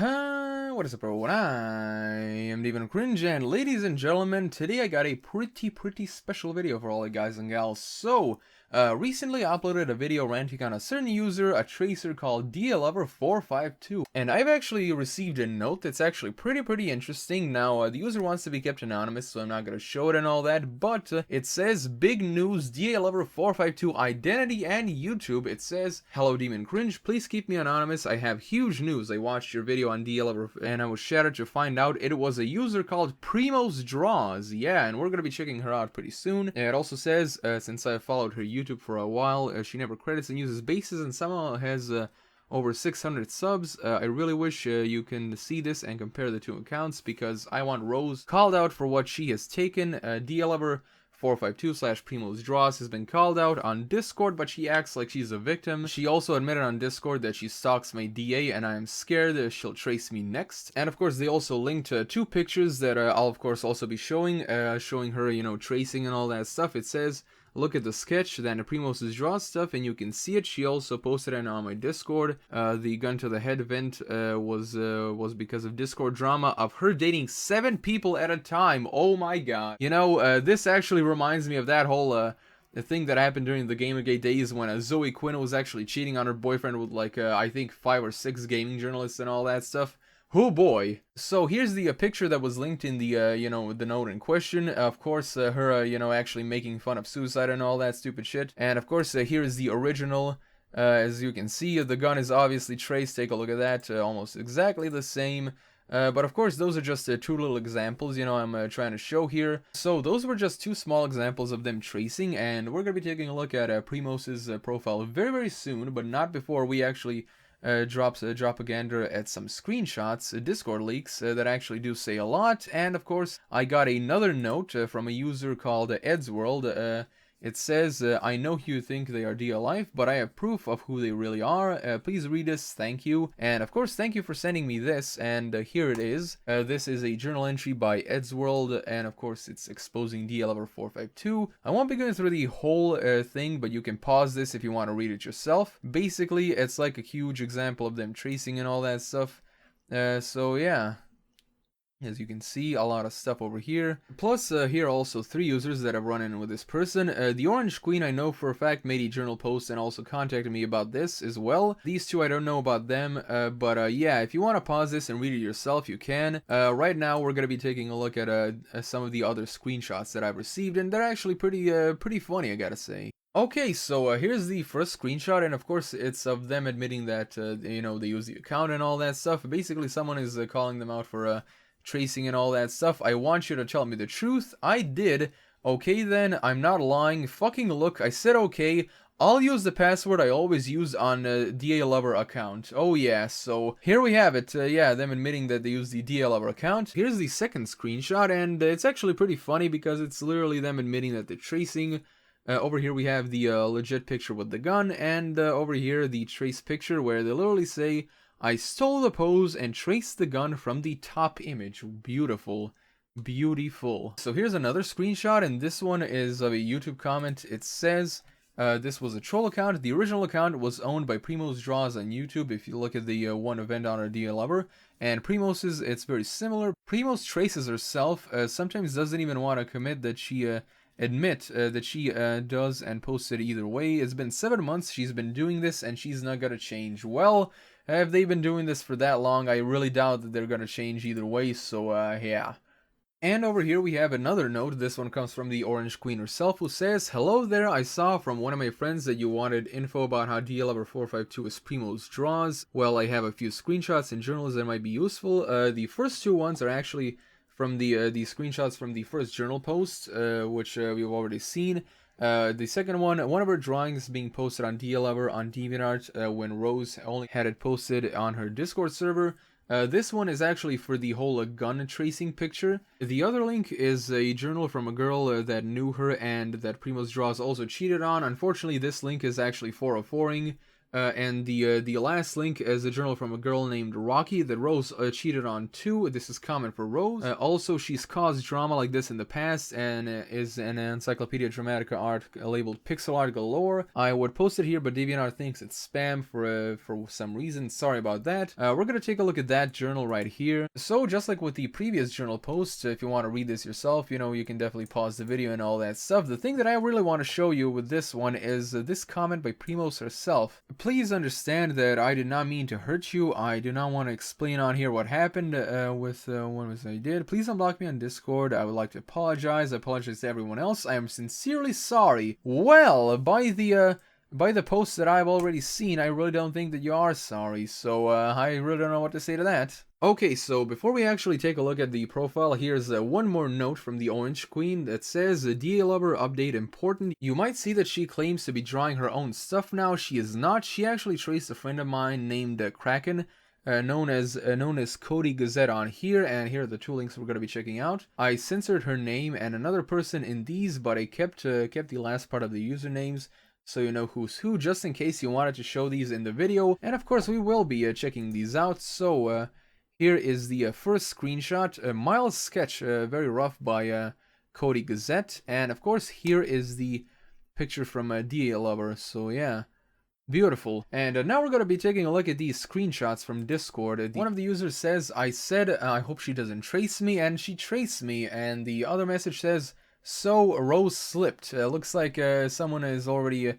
What is up, everyone? I am Deviantart Rant, and ladies and gentlemen, today I got a pretty special video for all you guys and gals. So, recently I uploaded a video ranting on a certain user, a tracer called DALover452, and I've actually received a note that's actually pretty interesting. Now, the user wants to be kept anonymous, so I'm not going to show it and all that, but it says, big news, DALover452 identity and YouTube. It says, hello Deviantart Rant, please keep me anonymous. I have huge news. I watched your video on DALover and I was shattered to find out it was a user called Primorse-Draws. Yeah, and we're going to be checking her out pretty soon. It also says, since I followed her YouTube for a while, she never credits and uses bases and somehow has over 600 subs. I really wish you can see this and compare the two accounts, because I want Rose called out for what she has taken. DALover452/Primorose-Draws has been called out on Discord, but she acts like she's a victim. She also admitted on Discord that she stalks my DA, and I am scared that she'll trace me next. And of course, they also linked two pictures that I'll of course also be showing her, you know, tracing and all that stuff. It says, look at the sketch, then the Primorse-Draws stuff, and you can see it. She also posted it on my Discord. The gun to the head event was because of Discord drama of her dating 7 people at a time. Oh my god. You know, this actually reminds me of that whole the thing that happened during the Gamergate days when Zoe Quinn was actually cheating on her boyfriend with like I think 5 or 6 gaming journalists and all that stuff. Oh boy. So here's the picture that was linked in the, you know, the note in question. Of course, her, you know, actually making fun of suicide and all that stupid shit. And of course, here is the original. As you can see, the gun is obviously traced. Take a look at that. Almost exactly the same. But of course, those are just 2 little examples, you know, I'm trying to show here. So those were just 2 small examples of them tracing. And we're going to be taking a look at Primos's profile very soon. But not before we actually drops a propaganda at some screenshots, Discord leaks that actually do say a lot. And of course, I got another note from a user called Edsworld. It says, I know you think they are DLive, but I have proof of who they really are. Please read this, thank you. And of course, thank you for sending me this, and here it is. This is a journal entry by Edsworld, and of course, it's exposing DALover452. I won't be going through the whole thing, but you can pause this if you want to read it yourself. Basically, it's like a huge example of them tracing and all that stuff. So yeah. As you can see, a lot of stuff over here. Plus, here are also 3 users that have run in with this person. The Orange Queen, I know for a fact, made a journal post and also contacted me about this as well. These 2, I don't know about them, but yeah, if you want to pause this and read it yourself, you can. Right now, we're going to be taking a look at some of the other screenshots that I've received, and they're actually pretty funny, I gotta say. Okay, so here's the first screenshot, and of course it's of them admitting that, you know, they use the account and all that stuff. Basically, someone is calling them out for tracing and all that stuff. I want you to tell me the truth. I did. Okay then, I'm not lying. Fucking look, I said okay. I'll use the password I always use on DALover account. Oh yeah, so here we have it. Yeah, them admitting that they use the DALover account. Here's the second screenshot, and it's actually pretty funny because it's literally them admitting that they're tracing. Over here we have the legit picture with the gun, and over here the trace picture where they literally say, I stole the pose and traced the gun from the top image. Beautiful. Beautiful. So here's another screenshot, and this one is of a YouTube comment. It says, this was a troll account. The original account was owned by Primorse-Draws on YouTube. If you look at the one event on our DALover, and Primorse's, it's very similar. Primorse traces herself, sometimes doesn't even want to commit that she admit that she does and posts it either way. It's been 7 months she's been doing this, and she's not gonna change. Well, if they've been doing this for that long, I really doubt that they're gonna change either way, so yeah. And over here we have another note. This one comes from the Orange Queen herself, who says, hello there, I saw from one of my friends that you wanted info about how DALover452 is Primorse-Draws. Well, I have a few screenshots and journals that might be useful. The first 2 ones are actually from the screenshots from the first journal post, which we've already seen. The second one of her drawings being posted on DALover on DeviantArt when Rose only had it posted on her Discord server. This one is actually for the whole gun tracing picture. The other link is a journal from a girl that knew her and that Primorse-Draws also cheated on. Unfortunately, this link is actually 404ing And the last link is a journal from a girl named Rocky that Rose cheated on too. This is common for Rose. Also, she's caused drama like this in the past and is an Encyclopedia Dramatica art labeled Pixel Art Galore. I would post it here, but DeviantArt thinks it's spam for some reason. Sorry about that. We're gonna take a look at that journal right here. So just like with the previous journal post, if you want to read this yourself, you know, you can definitely pause the video and all that stuff. The thing that I really want to show you with this one is this comment by Primos herself. Please understand that I did not mean to hurt you. I do not want to explain on here what happened with what was I did. Please unblock me on Discord. I would like to apologize. I apologize to everyone else. I am sincerely sorry. Well, by the posts that I've already seen, I really don't think that you are sorry. So I really don't know what to say to that. Okay, so before we actually take a look at the profile, here's one more note from the Orange Queen that says, DALover update important. You might see that she claims to be drawing her own stuff now. She is not. She actually traced a friend of mine named Kraken, known as Cody Gazette on here, and here are the two links we're going to be checking out. I censored her name and another person in these, but I kept the last part of the usernames, so you know who's who, just in case you wanted to show these in the video. And of course we will be checking these out. So here is the first screenshot, a mild sketch, very rough by Cody Gazette, and of course here is the picture from DALover. So yeah, beautiful. And now we're going to be taking a look at these screenshots from Discord. One of the users says, I said I hope she doesn't trace me, and she traced me. And the other message says, so Rose slipped. Looks like someone has already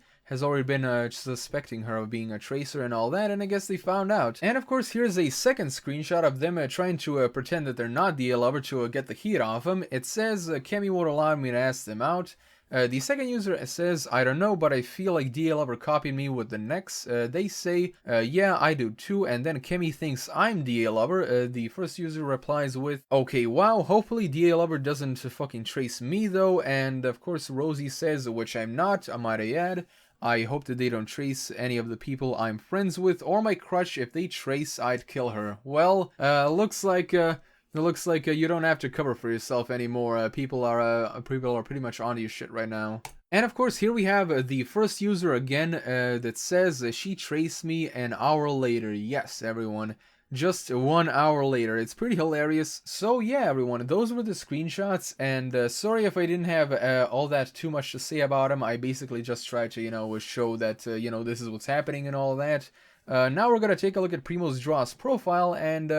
been suspecting her of being a tracer and all that, and I guess they found out. And of course here's a second screenshot of them trying to pretend that they're not DALover to get the heat off them. It says Kemi won't allow me to ask them out. The second user says, I don't know, but I feel like DALover copied me with the next. They say, yeah, I do too, and then Kemi thinks I'm DALover. The first user replies with, okay, wow, hopefully DALover doesn't fucking trace me though. And of course Rosie says, which I'm not, I might add, I hope that they don't trace any of the people I'm friends with or my crush. If they trace, I'd kill her. Well, looks like you don't have to cover for yourself anymore. People are pretty much onto your shit right now. And of course, here we have the first user again that says she traced me an hour later. Yes, everyone. Just 1 hour later. It's pretty hilarious. So yeah, everyone, those were the screenshots, and sorry if I didn't have all that too much to say about them. I basically just tried to, you know, show that, you know, this is what's happening and all that. Now we're going to take a look at Primorse-Draws' profile, and,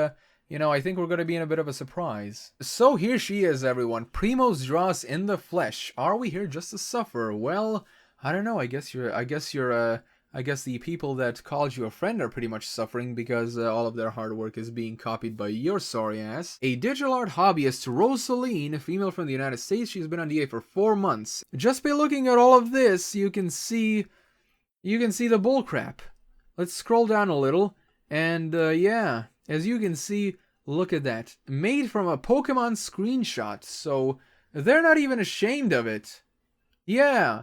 you know, I think we're going to be in a bit of a surprise. So here she is, everyone. Primorse-Draws in the flesh. Are we here just to suffer? Well, I don't know. I guess the people that called you a friend are pretty much suffering because all of their hard work is being copied by your sorry ass. A digital art hobbyist, Rosaline, a female from the United States. She's been on DA for 4 months. Just by looking at all of this, you can see the bullcrap. Let's scroll down a little, and yeah, as you can see, look at that. Made from a Pokemon screenshot, so they're not even ashamed of it. Yeah.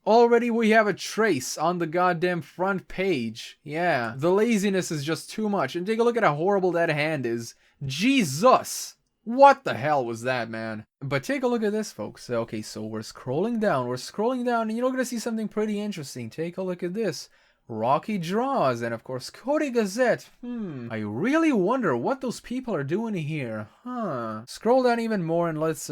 Already we have a trace on the goddamn front page. Yeah, the laziness is just too much. And take a look at how horrible that hand is. Jesus! What the hell was that, man? But take a look at this, folks. Okay, so we're scrolling down, and you're gonna see something pretty interesting. Take a look at this. Rocky Draws, and of course Cody Gazette. I really wonder what those people are doing here. Scroll down even more and let's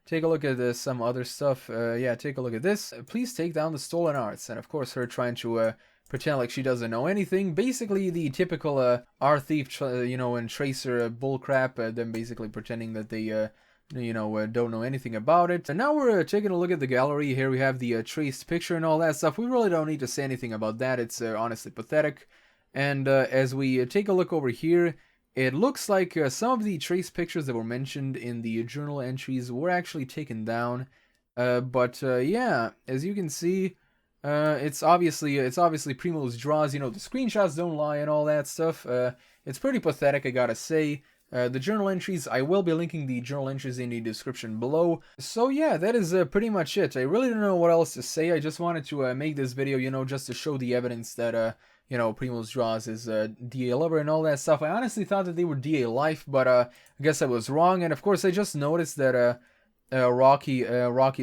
take a look at some other stuff. Yeah, take a look at this. Please take down the stolen arts. And of course her trying to pretend like she doesn't know anything. Basically the typical art thief, you know, and tracer bullcrap. Them basically pretending that they you know, don't know anything about it. And now we're taking a look at the gallery. Here we have the traced picture and all that stuff. We really don't need to say anything about that. It's honestly pathetic. And as we take a look over here, it looks like some of the trace pictures that were mentioned in the journal entries were actually taken down. But yeah, as you can see, it's obviously Primorse-Draws. You know, the screenshots don't lie and all that stuff. It's pretty pathetic, I gotta say. The journal entries, I will be linking the journal entries in the description below. So yeah, that is pretty much it. I really don't know what else to say. I just wanted to make this video, you know, just to show the evidence that, you know, Primorse-Draws is DALover and all that stuff. I honestly thought that they were DA Life, but I guess I was wrong. And of course, I just noticed that Rocky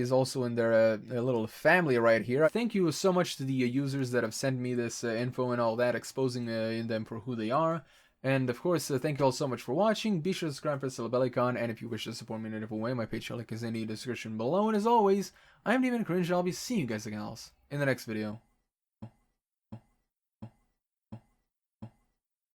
is also in their little family right here. Thank you so much to the users that have sent me this info and all that, exposing them for who they are. And of course, thank you all so much for watching. Be sure to subscribe, press the bell icon, and if you wish to support me in a different way, my Patreon link is in the description below. And as always, I'm Deviantart Rant, and I'll be seeing you guys again else in the next video.